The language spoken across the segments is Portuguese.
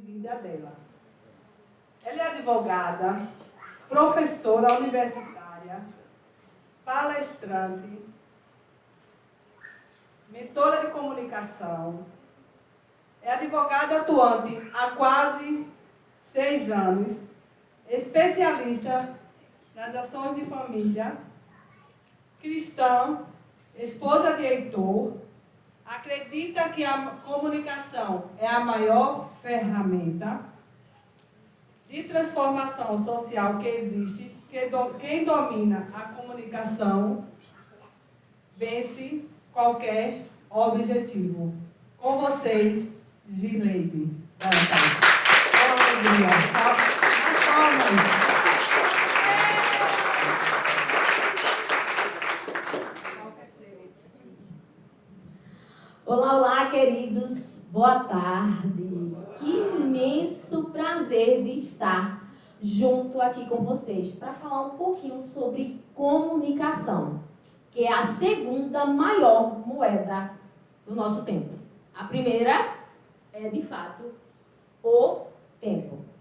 vida dela. Ela é advogada, professora universitária, palestrante, mentora de comunicação, é advogada atuante há quase 6 anos, especialista nas ações de família, cristã, esposa de Heitor, acredita que a comunicação é a maior ferramenta de transformação social que existe. Quem domina a comunicação vence qualquer objetivo. Com vocês, Girleide. Olá, olá, queridos. Boa tarde. Que imenso prazer de estar junto aqui com vocês para falar um pouquinho sobre comunicação, que é a segunda maior moeda do nosso tempo. A primeira é, de fato, o tempo. –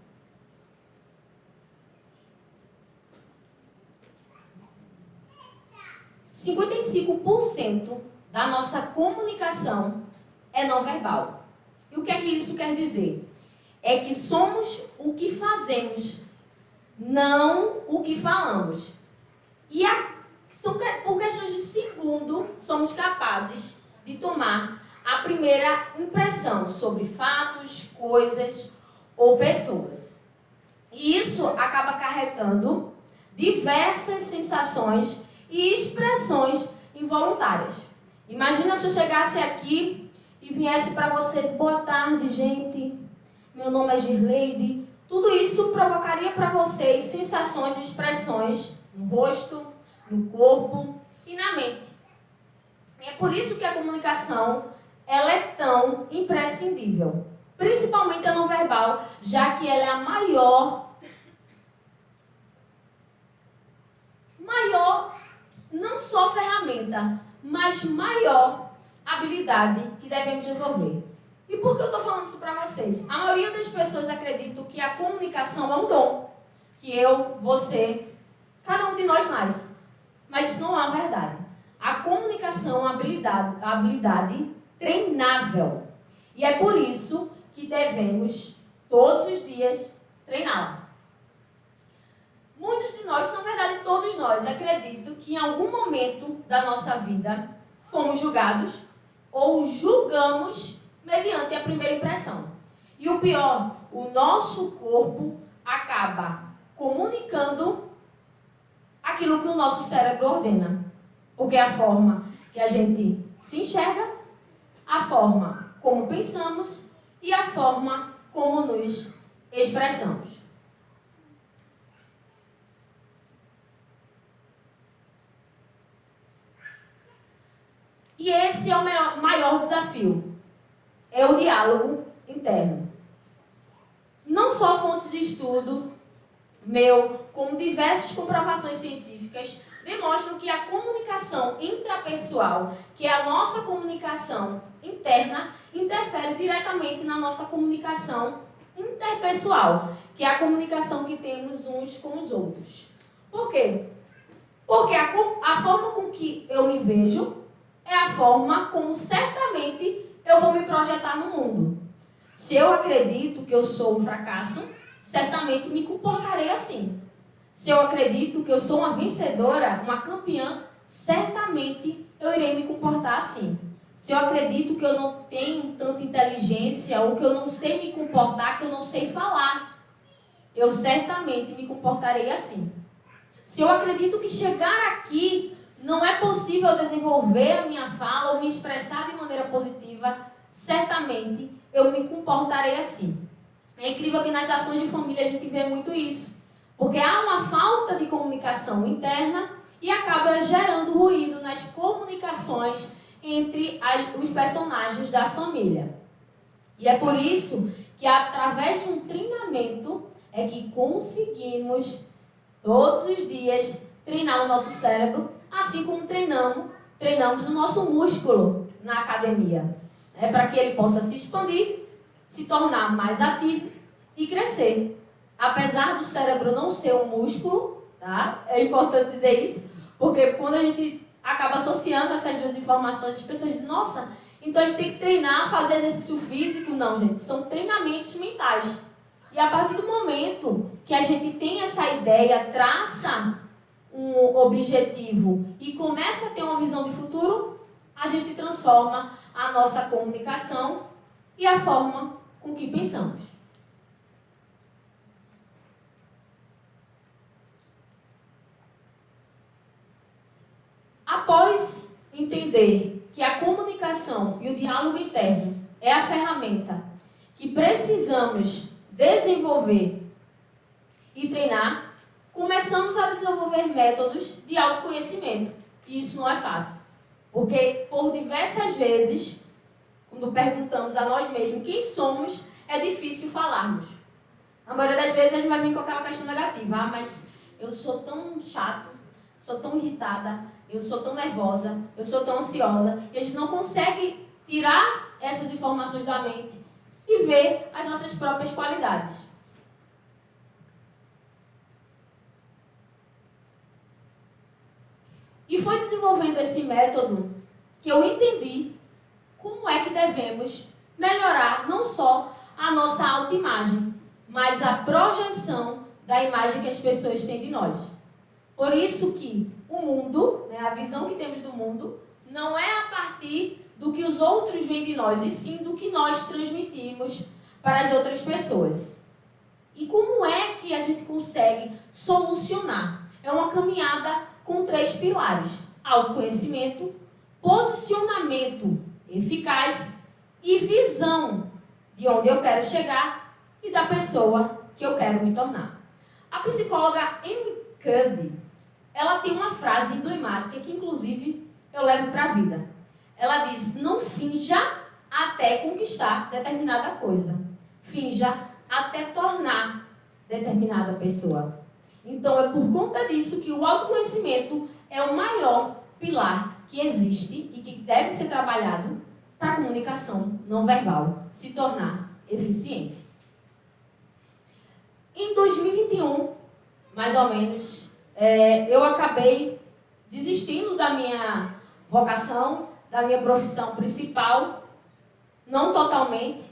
55% da nossa comunicação é não verbal. E o que é que isso quer dizer? É que somos o que fazemos, não o que falamos. E por questões de segundo, somos capazes de tomar a primeira impressão sobre fatos, coisas ou pessoas. E isso acaba acarretando diversas sensações e expressões involuntárias. Imagina se eu chegasse aqui e viesse para vocês: boa tarde, gente, meu nome é Girleide. Tudo isso provocaria para vocês sensações e expressões no rosto, no corpo e na mente. E é por isso que a comunicação ela é tão imprescindível, principalmente a não verbal, já que ela é a maior, não só ferramenta, mas maior habilidade que devemos desenvolver. E por que eu estou falando isso para vocês? A maioria das pessoas acredita que a comunicação é um dom, que eu, você, cada um de nós nasce. Mas isso não é a verdade. A comunicação é uma habilidade treinável. E é por isso que devemos, todos os dias, treiná-la. Muitos de nós, na verdade todos nós, acreditam que em algum momento da nossa vida fomos julgados ou julgamos mediante a primeira impressão. E o pior, o nosso corpo acaba comunicando aquilo que o nosso cérebro ordena. Porque é a forma que a gente se enxerga, a forma como pensamos e a forma como nos expressamos. E esse é o maior desafio, é o diálogo interno. Não só fontes de estudo meu, como diversas comprovações científicas, demonstram que a comunicação intrapessoal, que é a nossa comunicação interna, interfere diretamente na nossa comunicação interpessoal, que é a comunicação que temos uns com os outros. Por quê? Porque a forma com que eu me vejo é a forma como certamente eu vou me projetar no mundo. Se eu acredito que eu sou um fracasso, certamente me comportarei assim. Se eu acredito que eu sou uma vencedora, uma campeã, certamente eu irei me comportar assim. Se eu acredito que eu não tenho tanta inteligência ou que eu não sei me comportar, que eu não sei falar, eu certamente me comportarei assim. Se eu acredito que chegar aqui não é possível desenvolver a minha fala ou me expressar de maneira positiva, certamente eu me comportarei assim. É incrível que nas ações de família a gente vê muito isso, porque há uma falta de comunicação interna e acaba gerando ruído nas comunicações entre os personagens da família. E é por isso que através de um treinamento é que conseguimos todos os dias treinar o nosso cérebro, assim como treinamos o nosso músculo na academia, para que ele possa se expandir, se tornar mais ativo e crescer. Apesar do cérebro não ser um músculo, tá? É importante dizer isso, porque quando a gente acaba associando essas duas informações, as pessoas dizem, nossa, então a gente tem que treinar, fazer exercício físico. Não, gente, são treinamentos mentais. E a partir do momento que a gente tem essa ideia, traça um objetivo e começa a ter uma visão de futuro, a gente transforma a nossa comunicação e a forma com que pensamos. Após entender que a comunicação e o diálogo interno é a ferramenta que precisamos desenvolver e treinar, começamos a desenvolver métodos de autoconhecimento. E isso não é fácil, porque por diversas vezes, quando perguntamos a nós mesmos quem somos, é difícil falarmos. A maioria das vezes a gente vai vir com aquela questão negativa. Ah, mas eu sou tão chato, sou tão irritada, eu sou tão nervosa, eu sou tão ansiosa. E a gente não consegue tirar essas informações da mente e ver as nossas próprias qualidades. E foi desenvolvendo esse método que eu entendi como é que devemos melhorar não só a nossa autoimagem, mas a projeção da imagem que as pessoas têm de nós. Por isso que o mundo, a visão que temos do mundo, não é a partir do que os outros veem de nós, e sim do que nós transmitimos para as outras pessoas. E como é que a gente consegue solucionar? É uma caminhada com 3 pilares: autoconhecimento, posicionamento eficaz e visão de onde eu quero chegar e da pessoa que eu quero me tornar. A psicóloga Amy Cuddy, ela tem uma frase emblemática que, inclusive, eu levo para a vida. Ela diz: não finja até conquistar determinada coisa. Finja até tornar determinada pessoa. Então, é por conta disso que o autoconhecimento é o maior pilar que existe e que deve ser trabalhado para a comunicação não verbal se tornar eficiente. Em 2021, mais ou menos, eu acabei desistindo da minha vocação, da minha profissão principal, não totalmente,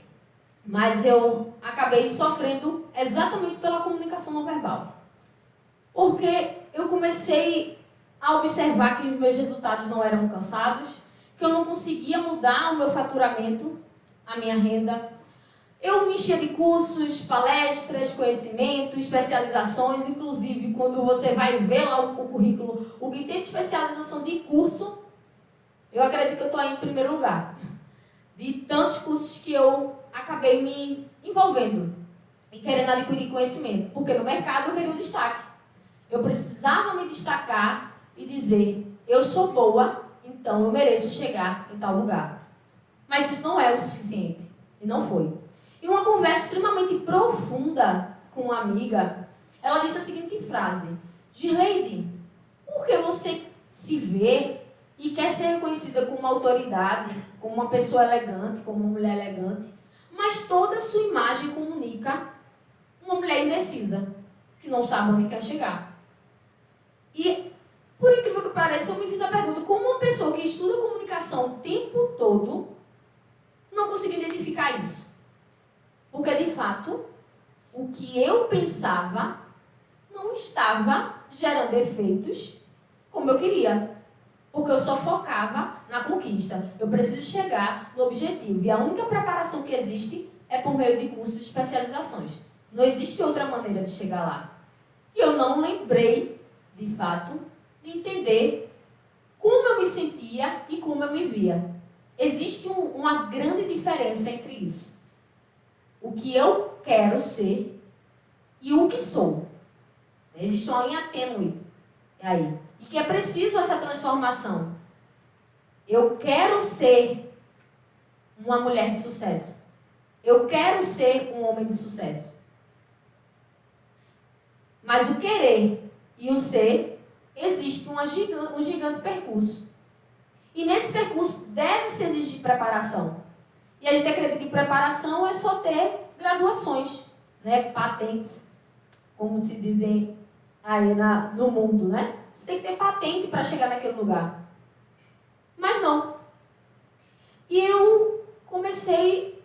mas eu acabei sofrendo exatamente pela comunicação não verbal. Porque eu comecei a observar que os meus resultados não eram alcançados, que eu não conseguia mudar o meu faturamento, a minha renda. Eu me enchia de cursos, palestras, conhecimento, especializações. Inclusive, quando você vai ver lá o currículo, o que tem de especialização de curso, eu acredito que eu estou aí em primeiro lugar. De tantos cursos que eu acabei me envolvendo e querendo adquirir conhecimento. Porque no mercado eu queria um destaque. Eu precisava me destacar e dizer: eu sou boa, então eu mereço chegar em tal lugar. Mas isso não é o suficiente. E não foi. Em uma conversa extremamente profunda com uma amiga, ela disse a seguinte frase: Girleide, por que você se vê e quer ser reconhecida como uma autoridade, como uma pessoa elegante, como uma mulher elegante, mas toda a sua imagem comunica uma mulher indecisa, que não sabe onde quer chegar? E, por incrível que pareça, eu me fiz a pergunta: como uma pessoa que estuda comunicação o tempo todo não conseguiu identificar isso? Porque, de fato, o que eu pensava não estava gerando efeitos como eu queria. Porque eu só focava na conquista. Eu preciso chegar no objetivo. E a única preparação que existe é por meio de cursos e especializações. Não existe outra maneira de chegar lá. E eu não lembrei, de fato, de entender como eu me sentia e como eu me via. Existe uma grande diferença entre isso. O que eu quero ser e o que sou. Existe uma linha tênue aí. E que é preciso essa transformação. Eu quero ser uma mulher de sucesso. Eu quero ser um homem de sucesso. Mas o querer e o ser, existe um gigante percurso. E nesse percurso deve-se exigir preparação. E a gente acredita que preparação é só ter graduações, né? Patentes, como se dizem aí no mundo, né? Você tem que ter patente para chegar naquele lugar. Mas não. E eu comecei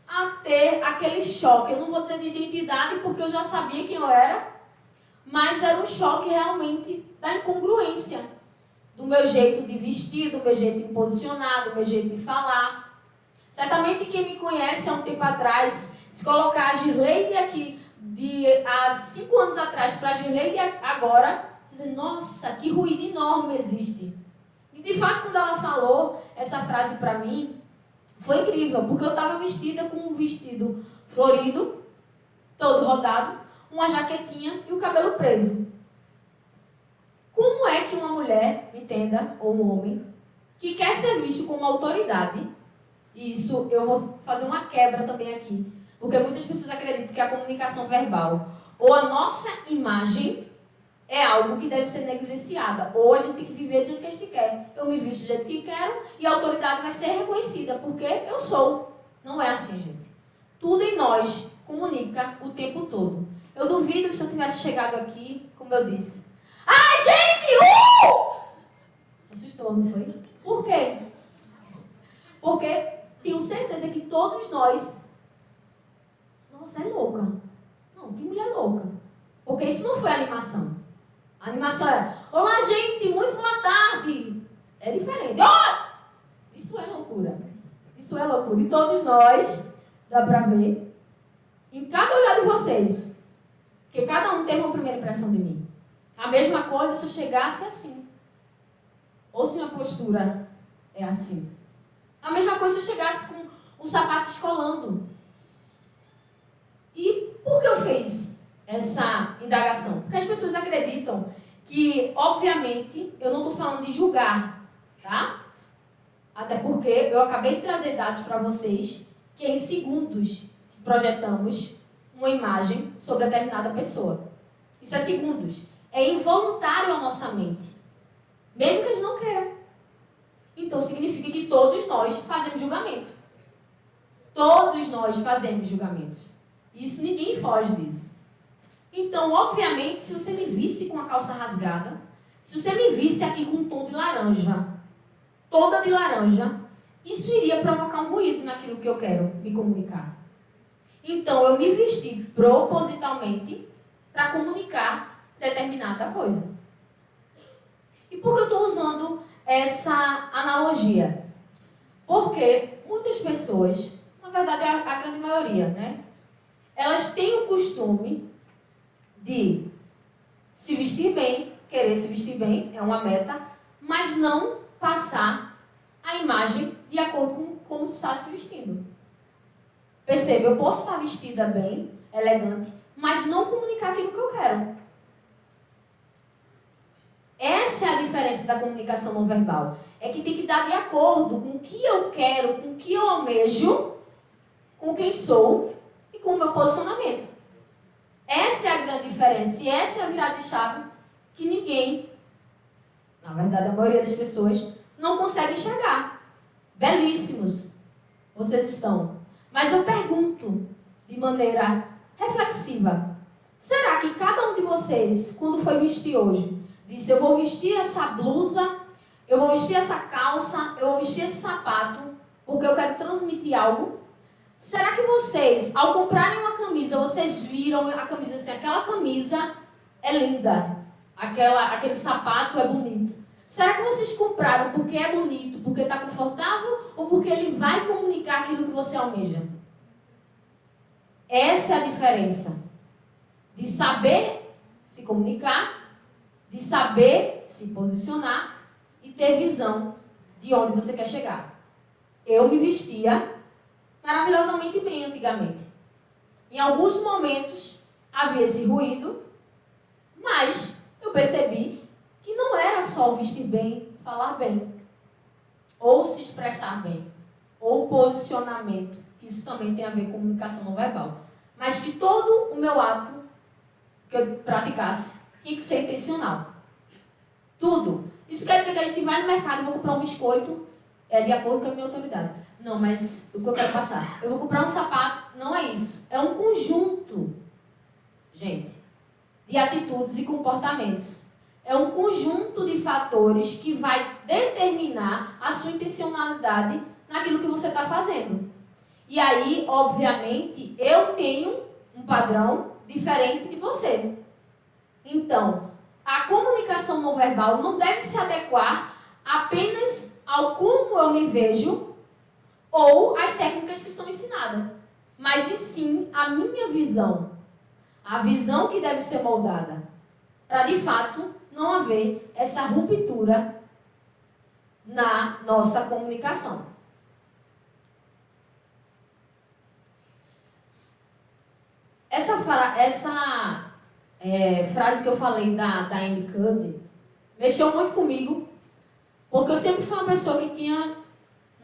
a ter aquele choque. Eu não vou dizer de identidade, porque eu já sabia quem eu era, mas era um choque realmente da incongruência. Do meu jeito de vestir, do meu jeito de me posicionar, do meu jeito de falar. Certamente quem me conhece há um tempo atrás, se colocar a Girleide aqui há 5 anos atrás para a Girleide agora, dizer, nossa, que ruído enorme existe. E de fato, quando ela falou essa frase para mim, foi incrível, porque eu estava vestida com um vestido florido, todo rodado, uma jaquetinha e o cabelo preso. Como é que uma mulher, entenda, ou um homem, que quer ser visto como autoridade, e isso eu vou fazer uma quebra também aqui, porque muitas pessoas acreditam que a comunicação verbal ou a nossa imagem é algo que deve ser negligenciada, ou a gente tem que viver do jeito que a gente quer. Eu me visto do jeito que quero e a autoridade vai ser reconhecida, porque eu sou. Não é assim, gente. Tudo em nós comunica o tempo todo. Eu duvido que se eu tivesse chegado aqui, como eu disse, ai, gente! Se assustou, não foi? Por quê? Porque tenho certeza que todos nós... Nossa, é louca. Não, que mulher louca. Porque isso não foi animação. A animação é, olá, gente, muito boa tarde. É diferente. Oh! Isso é loucura. Isso é loucura. E todos nós, dá pra ver, em cada olhar de vocês, que cada um teve uma primeira impressão de mim. A mesma coisa se eu chegasse assim. Ou se minha postura é assim. A mesma coisa se eu chegasse com um sapato escolando. E por que eu fiz essa indagação? Porque as pessoas acreditam que, obviamente, eu não estou falando de julgar, tá? Até porque eu acabei de trazer dados para vocês que em segundos projetamos uma imagem sobre determinada pessoa. Isso é segundos. É involuntário à nossa mente. Mesmo que a gente não queira. Então, significa que todos nós fazemos julgamento. Todos nós fazemos julgamentos. Isso, ninguém foge disso. Então, obviamente, se você me visse com a calça rasgada, se você me visse aqui com um tom de laranja, toda de laranja, isso iria provocar um ruído naquilo que eu quero me comunicar. Então, eu me vesti propositalmente para comunicar determinada coisa. E por que eu estou usando essa analogia? Porque muitas pessoas, na verdade a grande maioria, né? Elas têm o costume de se vestir bem, querer se vestir bem, é uma meta, mas não passar a imagem de acordo com como está se vestindo. Perceba, eu posso estar vestida bem, elegante, mas não comunicar aquilo que eu quero. Essa é a diferença da comunicação não verbal. É que tem que dar de acordo com o que eu quero, com o que eu almejo, com quem sou e com o meu posicionamento. Essa é a grande diferença e essa é a virada de chave que ninguém, na verdade a maioria das pessoas, não consegue enxergar. Belíssimos vocês estão. Mas eu pergunto de maneira reflexiva, será que cada um de vocês, quando foi vestir hoje, disse, eu vou vestir essa blusa, eu vou vestir essa calça, eu vou vestir esse sapato, porque eu quero transmitir algo? Será que vocês, ao comprarem uma camisa, vocês viram a camisa assim, aquela camisa é linda, aquele sapato é bonito? Será que vocês compraram porque é bonito, porque está confortável, ou porque ele vai comunicar aquilo que você almeja? Essa é a diferença de saber se comunicar, de saber se posicionar e ter visão de onde você quer chegar. Eu me vestia maravilhosamente bem antigamente. Em alguns momentos havia esse ruído, mas eu percebi que não era só vestir bem, falar bem, ou se expressar bem, ou posicionamento, que isso também tem a ver com comunicação não verbal, mas que todo o meu ato que eu praticasse tinha que ser intencional. Tudo. Isso quer dizer que a gente vai no mercado e vou comprar um biscoito de acordo com a minha autoridade. Não, mas o que eu quero passar? Eu vou comprar um sapato. Não é isso. É um conjunto, gente, de atitudes e comportamentos. É um conjunto de fatores que vai determinar a sua intencionalidade naquilo que você está fazendo. E aí, obviamente, eu tenho um padrão diferente de você. Então, a comunicação não verbal não deve se adequar apenas ao como eu me vejo ou às técnicas que são ensinadas, mas em sim a minha visão, a visão que deve ser moldada, para de fato não haver essa ruptura na nossa comunicação. Essa frase que eu falei da Amy Cuddy mexeu muito comigo, porque eu sempre fui uma pessoa que tinha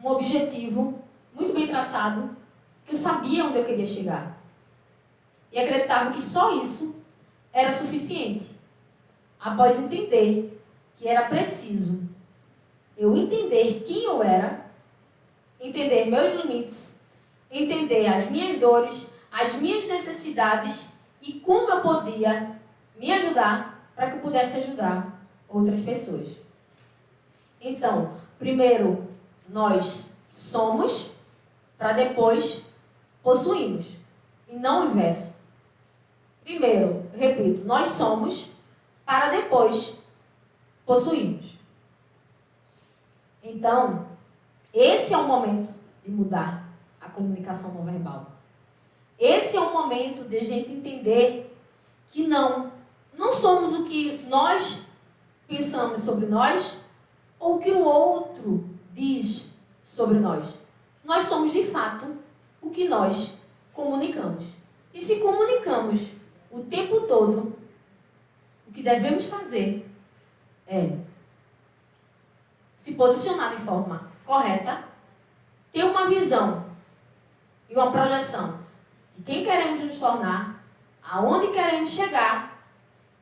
um objetivo muito bem traçado, que eu sabia onde eu queria chegar. E acreditava que só isso era suficiente. Após entender que era preciso eu entender quem eu era, entender meus limites, entender as minhas dores, as minhas necessidades e como eu podia me ajudar para que eu pudesse ajudar outras pessoas. Então, primeiro, nós somos para depois possuímos. E não o inverso. Primeiro, eu repito, nós somos para depois possuirmos. Então, esse é o momento de mudar a comunicação não verbal. Esse é o momento de a gente entender que não somos o que nós pensamos sobre nós ou o que o outro diz sobre nós. Nós somos, de fato, o que nós comunicamos. E se comunicamos o tempo todo, o que devemos fazer é se posicionar de forma correta, ter uma visão e uma projeção de quem queremos nos tornar, aonde queremos chegar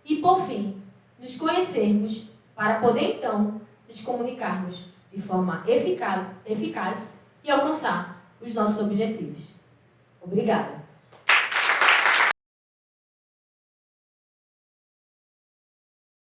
e, por fim, nos conhecermos para poder, então, nos comunicarmos de forma eficaz e alcançar os nossos objetivos. Obrigada.